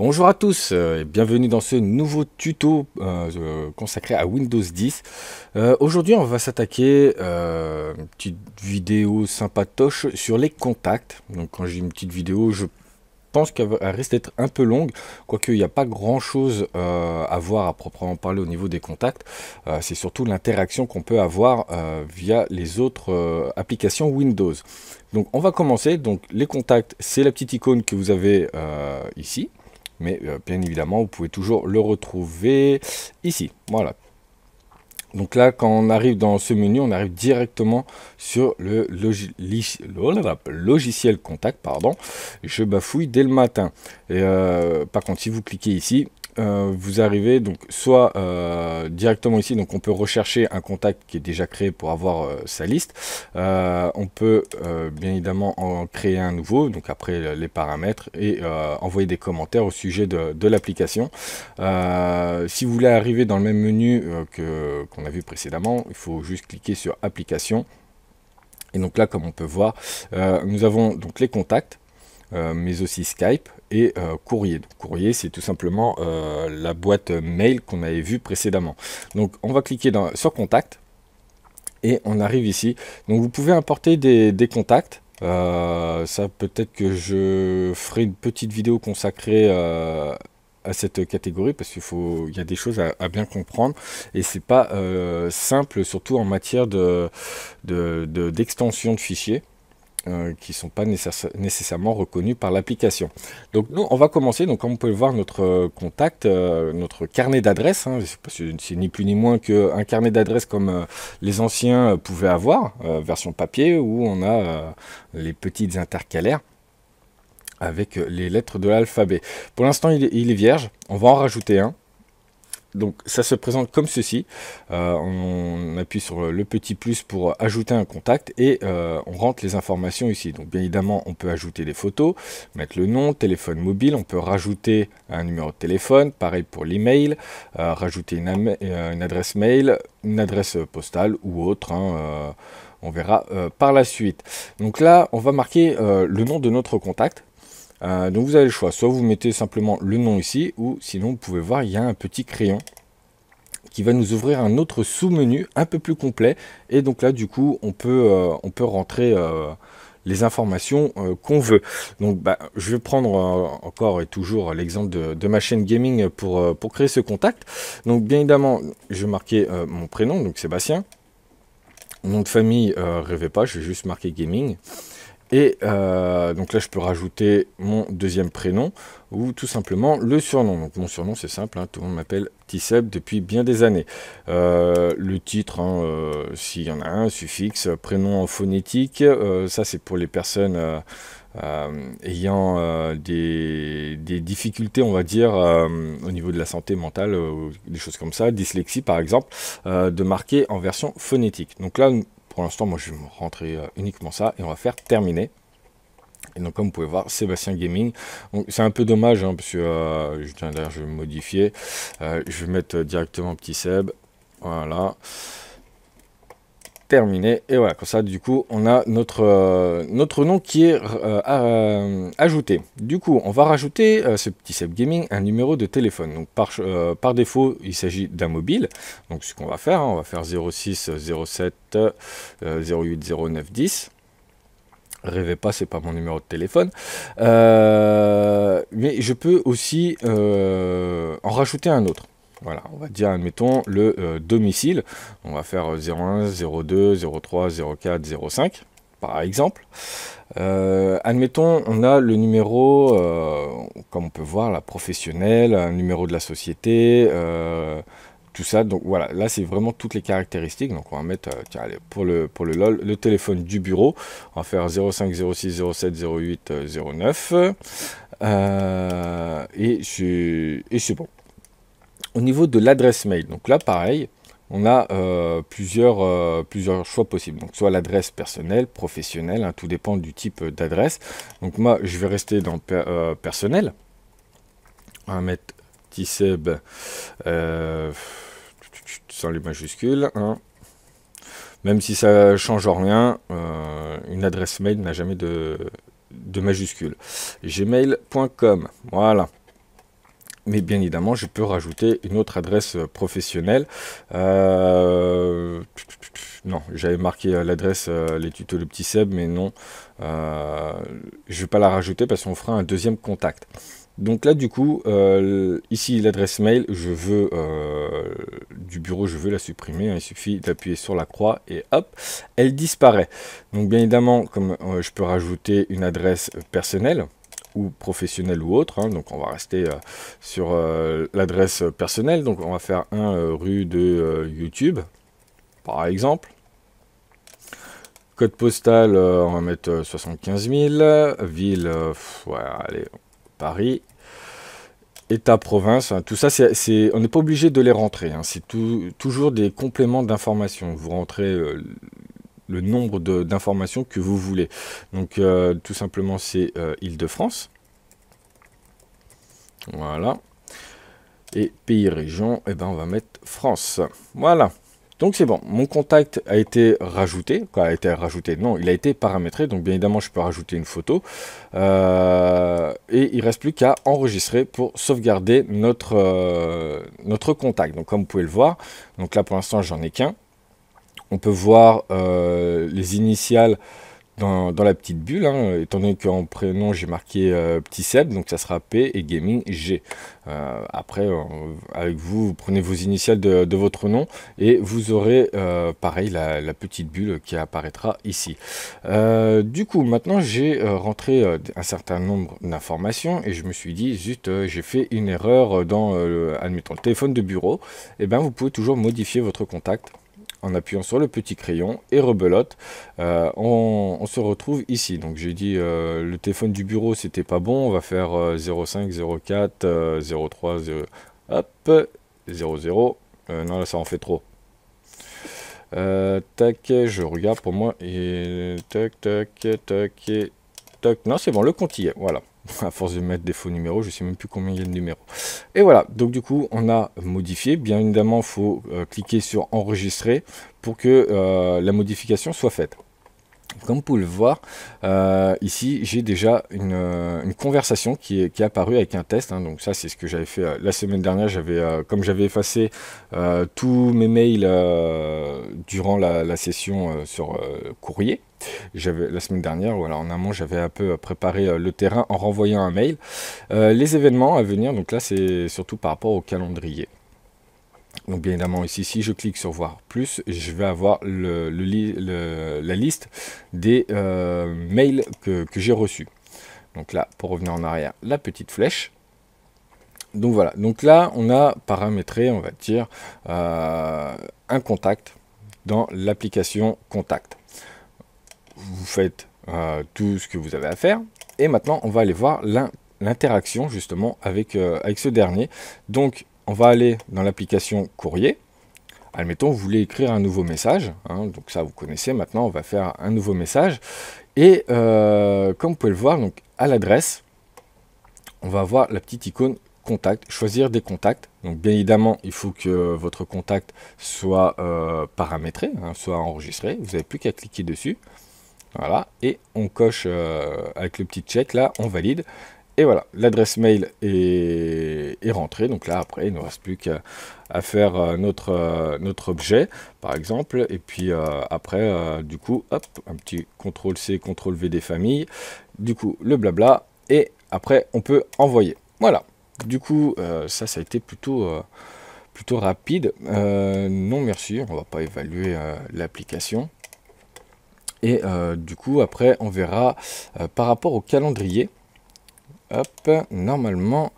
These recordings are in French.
Bonjour à tous et bienvenue dans ce nouveau tuto consacré à Windows 10. Aujourd'hui on va s'attaquer à une petite vidéo sympatoche sur les contacts. Donc quand j'ai une petite vidéo, je pense qu'elle risque d'être un peu longue, quoique il n'y a pas grand chose à voir à proprement parler au niveau des contacts. C'est surtout l'interaction qu'on peut avoir via les autres applications Windows. Donc on va commencer. Donc les contacts, c'est la petite icône que vous avez ici. Mais bien évidemment, vous pouvez toujours le retrouver ici. Voilà. Donc là, quand on arrive dans ce menu, on arrive directement sur le logiciel contact. Pardon. Je bafouille dès le matin. Et par contre, si vous cliquez ici, vous arrivez donc soit directement ici, donc on peut rechercher un contact qui est déjà créé pour avoir sa liste. On peut bien évidemment en créer un nouveau, donc après les paramètres, et envoyer des commentaires au sujet de l'application. Si vous voulez arriver dans le même menu qu'on a vu précédemment, il faut juste cliquer sur application. Et donc là, comme on peut voir, nous avons donc les contacts, mais aussi Skype et courrier. Donc, courrier, c'est tout simplement la boîte mail qu'on avait vu précédemment. Donc on va cliquer sur contact et on arrive ici. Donc vous pouvez importer des contacts. Ça peut-être que je ferai une petite vidéo consacrée à cette catégorie parce qu'il y a des choses à bien comprendre et c'est pas simple, surtout en matière d'extension de fichiers. Qui ne sont pas nécessairement reconnus par l'application. Donc nous, on va commencer. Donc comme vous pouvez le voir, notre contact, notre carnet d'adresses, hein, c'est ni plus ni moins qu'un carnet d'adresses comme les anciens pouvaient avoir, version papier, où on a les petites intercalaires avec les lettres de l'alphabet. Pour l'instant, il est vierge. On va en rajouter un. Donc ça se présente comme ceci, on appuie sur le petit plus pour ajouter un contact et on rentre les informations ici. Donc bien évidemment on peut ajouter des photos, mettre le nom, téléphone mobile, on peut rajouter un numéro de téléphone, pareil pour l'email, rajouter une adresse mail, une adresse postale ou autre, hein, on verra par la suite. Donc là on va marquer le nom de notre contact. Donc vous avez le choix, soit vous mettez simplement le nom ici, ou sinon vous pouvez voir, il y a un petit crayon qui va nous ouvrir un autre sous-menu un peu plus complet. Et donc là du coup on peut rentrer les informations qu'on veut. Donc je vais prendre encore et toujours l'exemple de ma chaîne gaming pour créer ce contact. Donc bien évidemment je vais marquer mon prénom, donc Sébastien. Nom de famille, rêvez pas, je vais juste marquer gaming. Et donc là, je peux rajouter mon deuxième prénom ou tout simplement le surnom. Donc mon surnom, c'est simple, hein, tout le monde m'appelle T-Seb depuis bien des années. Le titre, hein, s'il y en a un, suffixe, prénom en phonétique, ça c'est pour les personnes ayant des difficultés, on va dire, au niveau de la santé mentale, des choses comme ça, dyslexie par exemple, de marquer en version phonétique. Donc là, pour l'instant, moi, je vais rentrer uniquement ça et on va faire terminer. Et donc, comme vous pouvez voir, Sébastien Gaming. C'est un peu dommage, hein, parce que d'ailleurs, je vais modifier. Je vais mettre directement petit Seb. Voilà. Terminé. Et voilà, comme ça, du coup, on a notre nom qui est ajouté. Du coup, on va rajouter ce petit Seb Gaming un numéro de téléphone. Donc, par défaut, il s'agit d'un mobile. Donc, ce qu'on va faire, hein, on va faire 06 07 08 09 10. Rêvez pas, c'est pas mon numéro de téléphone. Mais je peux aussi en rajouter un autre. Voilà, on va dire, admettons, le domicile. On va faire 01, 02, 03, 04, 05, par exemple. Admettons, on a le numéro, comme on peut voir, la professionnelle, un numéro de la société, tout ça. Donc voilà, là, c'est vraiment toutes les caractéristiques. Donc on va mettre, tiens, allez, pour le LOL, le téléphone du bureau. On va faire 05, 06, 07, 08, 09. Et c'est bon. Au niveau de l'adresse mail, donc là pareil, on a plusieurs choix possibles. Donc soit l'adresse personnelle, professionnelle, hein, tout dépend du type d'adresse. Donc moi je vais rester dans personnel. On va mettre T-Seb sans les majuscules. Hein. Même si ça change rien, une adresse mail n'a jamais de majuscules. Gmail.com, voilà. Mais bien évidemment, je peux rajouter une autre adresse professionnelle. Non, j'avais marqué l'adresse les tutos de Petit Seb, mais non, je ne vais pas la rajouter parce qu'on fera un deuxième contact. Donc là, du coup, ici l'adresse mail, je veux du bureau, je veux la supprimer. Il suffit d'appuyer sur la croix et hop, elle disparaît. Donc bien évidemment, comme je peux rajouter une adresse personnelle ou professionnelle ou autre, hein, donc on va rester sur l'adresse personnelle. Donc on va faire un rue de YouTube, par exemple. Code postal, on va mettre 75 000. Ville, ouais, allez, Paris. État, province, hein, tout ça, on n'est pas obligé de les rentrer. Hein, c'est toujours des compléments d'informations. Vous rentrez le nombre d'informations que vous voulez. Donc, tout simplement, c'est Île-de-France. Voilà. Et pays, région, eh ben, on va mettre France. Voilà. Donc c'est bon, mon contact a été rajouté. Quoi, a été rajouté? Non, il a été paramétré. Donc bien évidemment, je peux rajouter une photo. Et il ne reste plus qu'à enregistrer pour sauvegarder notre contact. Donc comme vous pouvez le voir, donc là pour l'instant, j'en ai qu'un. On peut voir les initiales dans la petite bulle, hein, étant donné qu'en prénom j'ai marqué Petit Seb, donc ça sera P et Gaming G. Après, avec vous, vous prenez vos initiales de votre nom et vous aurez pareil la petite bulle qui apparaîtra ici. Du coup, maintenant j'ai rentré un certain nombre d'informations et je me suis dit, zut, j'ai fait une erreur dans, admettons, le téléphone de bureau. Et bien, vous pouvez toujours modifier votre contact en appuyant sur le petit crayon et rebelote, on se retrouve ici. Donc j'ai dit le téléphone du bureau c'était pas bon, on va faire 05 04 03 hop 00. Non là ça en fait trop. Tac, je regarde pour moi et tac tac tac tac. Non c'est bon, le compte y est, voilà. À force de mettre des faux numéros, je sais même plus combien il y a de numéros. Et voilà, donc du coup, on a modifié. Bien évidemment, il faut cliquer sur enregistrer pour que la modification soit faite. Comme vous pouvez le voir, ici j'ai déjà une conversation qui est apparue avec un test. Hein, donc ça c'est ce que j'avais fait la semaine dernière. Comme j'avais effacé tous mes mails durant la session sur courrier. La semaine dernière, voilà, en amont, j'avais un peu préparé le terrain en renvoyant un mail. Les événements à venir, donc là c'est surtout par rapport au calendrier. Donc bien évidemment ici, si je clique sur voir plus, je vais avoir la liste des mails que j'ai reçus. Donc là, pour revenir en arrière, la petite flèche. Donc voilà, donc là on a paramétré, on va dire, un contact dans l'application Contact. Vous faites tout ce que vous avez à faire. Et maintenant, on va aller voir l'interaction justement avec ce dernier. Donc, on va aller dans l'application courrier. Admettons, vous voulez écrire un nouveau message. Hein, donc ça, vous connaissez. Maintenant, on va faire un nouveau message. Et comme vous pouvez le voir, donc à l'adresse, on va avoir la petite icône contact, choisir des contacts. Donc bien évidemment, il faut que votre contact soit paramétré, hein, soit enregistré. Vous n'avez plus qu'à cliquer dessus. Voilà, et on coche avec le petit check là, on valide. Et voilà, l'adresse mail est rentrée. Donc là, après, il ne reste plus qu'à faire notre objet, par exemple. Et puis après, du coup, hop, un petit CTRL-C, CTRL-V des familles. Du coup, le blabla. Et après, on peut envoyer. Voilà. Du coup, ça a été plutôt rapide. Non, merci, on ne va pas évaluer l'application. Et du coup, après, on verra par rapport au calendrier. Hop, normalement,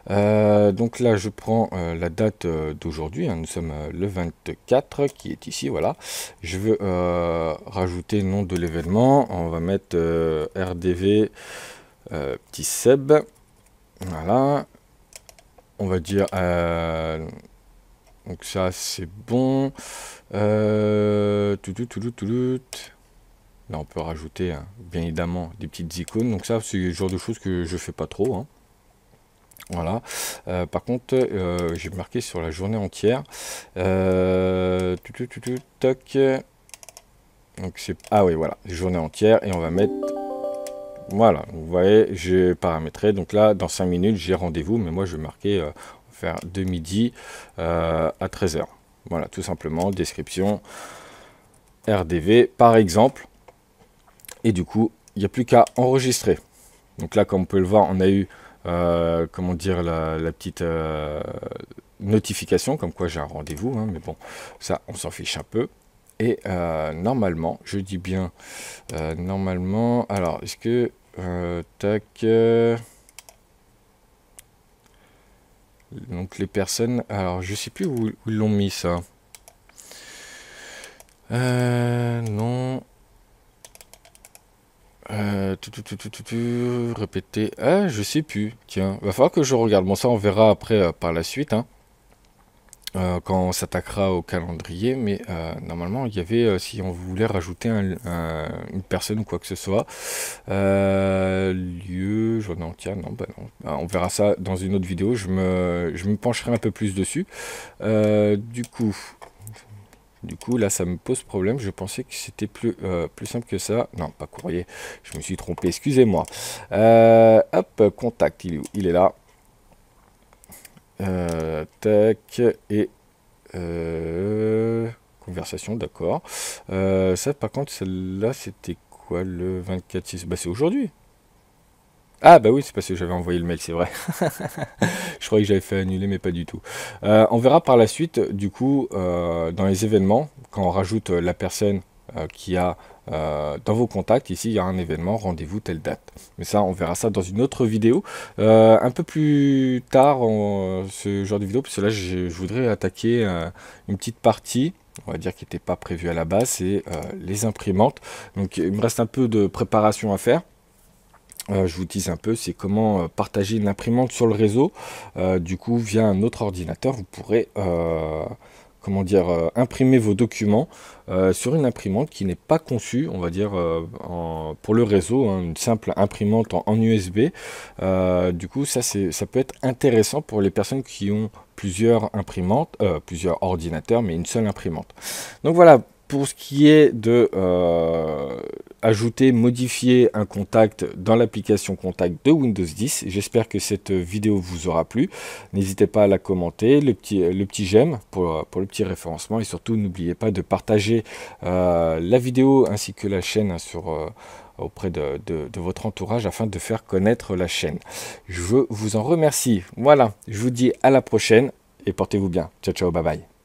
donc là, je prends la date d'aujourd'hui. Hein, nous sommes le 24 qui est ici, voilà. Je veux rajouter le nom de l'événement. On va mettre RDV Petit Seb. Voilà. On va dire... donc ça, c'est bon. Là, on peut rajouter, hein, bien évidemment, des petites icônes. Donc ça, c'est le genre de choses que je fais pas trop. Hein. Voilà. Par contre, j'ai marqué sur la journée entière. Toc. Donc c'est... Ah oui, voilà, journée entière. Et on va mettre Voilà, vous voyez, j'ai paramétré. Donc là, dans 5 minutes, j'ai rendez-vous, mais moi, je vais marquer faire de midi à 13 h. Voilà, tout simplement, description RDV, par exemple. Et du coup, il n'y a plus qu'à enregistrer. Donc là, comme on peut le voir, on a eu, comment dire, la petite notification, comme quoi j'ai un rendez-vous, hein, mais bon, ça, on s'en fiche un peu. Et normalement, je dis bien, normalement, alors, est-ce que, tac, donc les personnes, alors je sais plus où ils l'ont mis ça. Non. Répéter. Ah, je sais plus. Tiens, va falloir que je regarde. Bon, ça, on verra après par la suite, hein, quand on s'attaquera au calendrier. Mais normalement, il y avait, si on voulait rajouter une personne ou quoi que ce soit, lieu. Non, tiens, non, bah non. Ah, on verra ça dans une autre vidéo. Je me pencherai un peu plus dessus. Du coup, là, ça me pose problème. Je pensais que c'était plus simple que ça. Non, pas courrier. Je me suis trompé. Excusez-moi. Hop, contact. Il est où? Il est là. Tac. Et conversation, d'accord. Ça, par contre, celle-là, c'était quoi le 24/6? Bah, c'est aujourd'hui. Ah, bah oui, c'est parce que j'avais envoyé le mail, c'est vrai. Je croyais que j'avais fait annuler, mais pas du tout. On verra par la suite, du coup, dans les événements, quand on rajoute la personne qui a dans vos contacts, ici, il y a un événement, rendez-vous telle date. Mais ça, on verra ça dans une autre vidéo. Un peu plus tard, ce genre de vidéo, parce que là, je voudrais attaquer une petite partie, on va dire qui n'était pas prévue à la base, c'est les imprimantes. Donc, il me reste un peu de préparation à faire. Je vous dis un peu, c'est comment partager une imprimante sur le réseau. Du coup, via un autre ordinateur, vous pourrez comment dire, imprimer vos documents sur une imprimante qui n'est pas conçue, on va dire, pour le réseau, hein, une simple imprimante en USB. Du coup, ça peut être intéressant pour les personnes qui ont plusieurs imprimantes, plusieurs ordinateurs, mais une seule imprimante. Donc voilà. Pour ce qui est de ajouter, modifier un contact dans l'application Contact de Windows 10, j'espère que cette vidéo vous aura plu. N'hésitez pas à la commenter, le petit j'aime pour le petit référencement, et surtout n'oubliez pas de partager la vidéo ainsi que la chaîne auprès de votre entourage afin de faire connaître la chaîne. Je vous en remercie. Voilà, je vous dis à la prochaine et portez-vous bien. Ciao, ciao, bye bye.